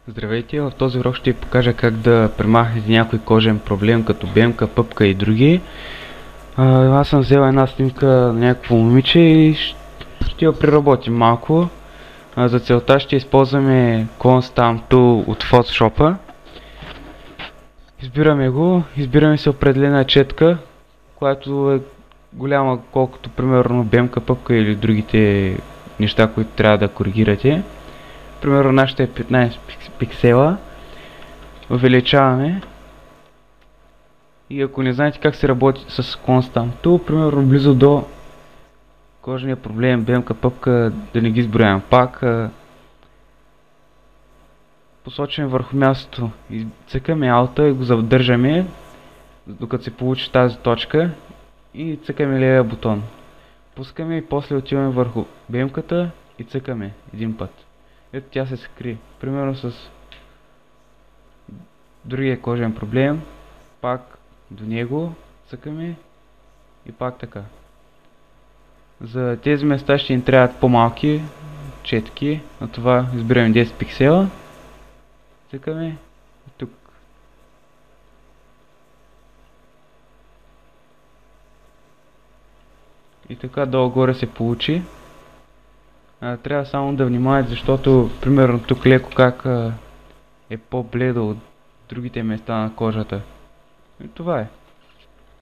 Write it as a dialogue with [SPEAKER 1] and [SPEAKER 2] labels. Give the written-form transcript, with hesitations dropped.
[SPEAKER 1] Здравейте, в този урок ще ви покажа как да премахнете някой кожен проблем като бемка, пъпка и други. Аз съм взел една снимка на някакво момиче и ще я преработим малко. За целта ще използваме Constamp Tool от Photoshop. Избираме го, избираме се определена четка, която е голяма колкото примерно бемка, пъпка или другите неща, които трябва да коригирате. Примерно нашата е 15 пиксела. Увеличаваме. И ако не знаете как се работи с Constamp Tool, примерно близо до кожния проблем, бемка, пъпка, да не ги изброявам пак, посочваме върху мястото и цъкаме Alt и го задържаме, докато се получи тази точка и цъкаме левия бутон. Пускаме и после отиваме върху бемката и цъкаме един път. Ето тя се скри. Примерно с другия кожен проблем, пак до него цъкаме и пак така. За тези места ще ни трябват по-малки четки, на това избираме 10 пиксела, цъкаме и тук. И така долу-горе се получи. Трябва само да внимавате, защото примерно тук леко как е по-бледо от другите места на кожата. И това е.